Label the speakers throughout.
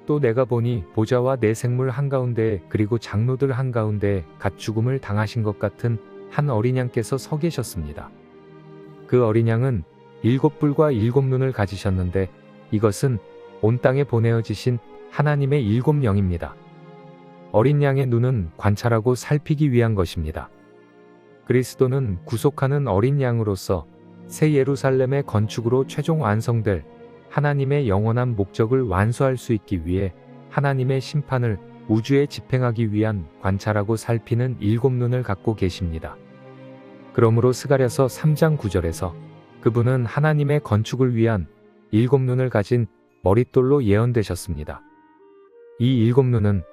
Speaker 1: 또 내가 보니 보좌와 내 생물 한가운데 그리고 장로들 한가운데 갓 죽음을 당하신 것 같은 한 어린 양께서 서 계셨습니다. 그 어린 양은 7뿔과 7눈을 가지셨는데 이것은 온 땅에 보내어지신 하나님의 7영입니다. 어린 양의 눈은 관찰하고 살피기 위한 것입니다. 그리스도는 구속하는 어린 양으로서 새 예루살렘의 건축으로 최종 완성될 하나님의 영원한 목적을 완수할 수 있기 위해 하나님의 심판을 우주에 집행하기 위한 관찰하고 살피는 7눈을 갖고 계십니다. 그러므로 스가랴서 3장 9절에서 그분은 하나님의 건축을 위한 7눈을 가진 머릿돌로 예언되셨습니다. 이 7눈은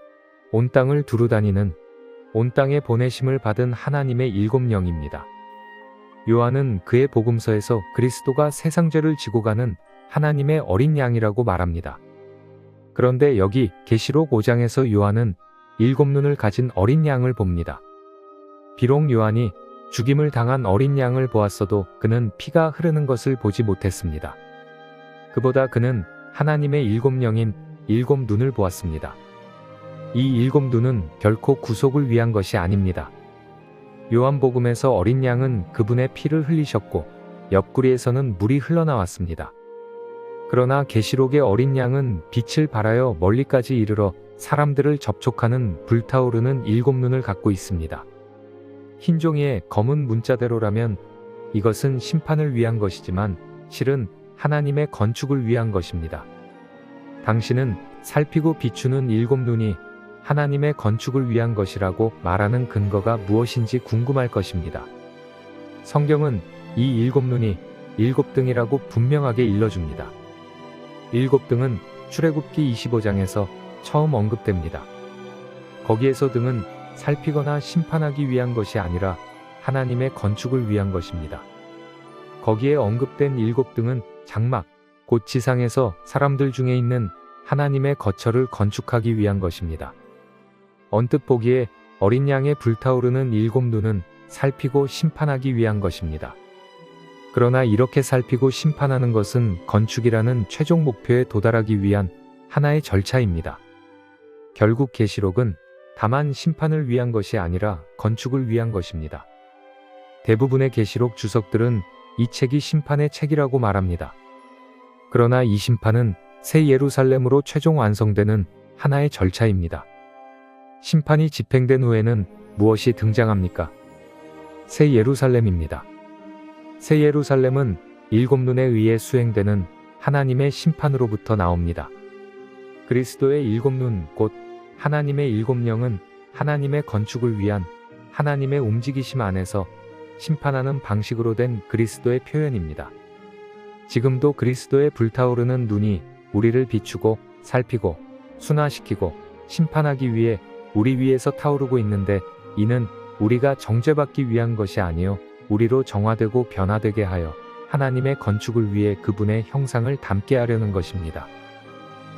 Speaker 1: 온 땅을 두루다니는 온 땅에 보내심을 받은 하나님의 7영입니다. 요한은 그의 복음서에서 그리스도가 세상 죄를 지고 가는 하나님의 어린 양이라고 말합니다. 그런데 여기 계시록 5장에서 요한은 7눈을 가진 어린 양을 봅니다. 비록 요한이 죽임을 당한 어린 양을 보았어도 그는 피가 흐르는 것을 보지 못했습니다. 그보다 그는 하나님의 7영인 7눈을 보았습니다. 이 7눈은 결코 구속을 위한 것이 아닙니다. 요한복음에서 어린 양은 그분의 피를 흘리셨고 옆구리에서는 물이 흘러나왔습니다. 그러나 계시록의 어린 양은 빛을 발하여 멀리까지 이르러 사람들을 접촉하는 불타오르는 7눈을 갖고 있습니다. 흰 종이에 검은 문자대로라면 이것은 심판을 위한 것이지만 실은 하나님의 건축을 위한 것입니다. 당신은 살피고 비추는 7눈이 하나님의 건축을 위한 것이라고 말하는 근거가 무엇인지 궁금할 것입니다. 성경은 이 7눈이 7등이라고 분명하게 일러줍니다. 7등은 출애굽기 25장에서 처음 언급됩니다. 거기에서 등은 살피거나 심판하기 위한 것이 아니라 하나님의 건축을 위한 것입니다. 거기에 언급된 7등은 장막, 곧 지상에서 사람들 중에 있는 하나님의 거처를 건축하기 위한 것입니다. 언뜻 보기에 어린 양의 불타오르는 7눈은 살피고 심판하기 위한 것입니다. 그러나 이렇게 살피고 심판하는 것은 건축이라는 최종 목표에 도달하기 위한 하나의 절차입니다. 결국 계시록은 다만 심판을 위한 것이 아니라 건축을 위한 것입니다. 대부분의 계시록 주석들은 이 책이 심판의 책이라고 말합니다. 그러나 이 심판은 새 예루살렘으로 최종 완성되는 하나의 절차입니다. 심판이 집행된 후에는 무엇이 등장합니까? 새 예루살렘입니다. 새 예루살렘은 7눈에 의해 수행되는 하나님의 심판으로부터 나옵니다. 그리스도의 7눈, 곧 하나님의 7영은 하나님의 건축을 위한 하나님의 움직이심 안에서 심판하는 방식으로 된 그리스도의 표현입니다. 지금도 그리스도의 불타오르는 눈이 우리를 비추고 살피고 순화시키고 심판하기 위해 우리 위에서 타오르고 있는데 이는 우리가 정죄받기 위한 것이 아니요 우리로 정화되고 변화되게 하여 하나님의 건축을 위해 그분의 형상을 담게 하려는 것입니다.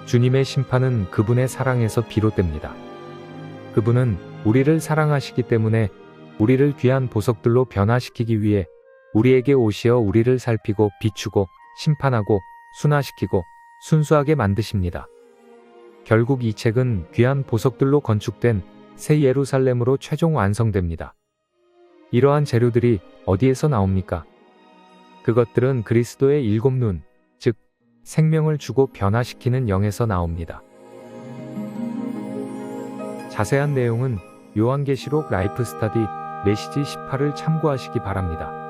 Speaker 1: 주님의 심판은 그분의 사랑에서 비롯됩니다. 그분은 우리를 사랑하시기 때문에 우리를 귀한 보석들로 변화시키기 위해 우리에게 오시어 우리를 살피고 비추고 심판하고 순화시키고 순수하게 만드십니다. 결국 이 책은 귀한 보석들로 건축된 새 예루살렘으로 최종 완성됩니다. 이러한 재료들이 어디에서 나옵니까? 그것들은 그리스도의 7눈, 즉 생명을 주고 변화시키는 영에서 나옵니다. 자세한 내용은 요한계시록 라이프 스타디 메시지 18을 참고하시기 바랍니다.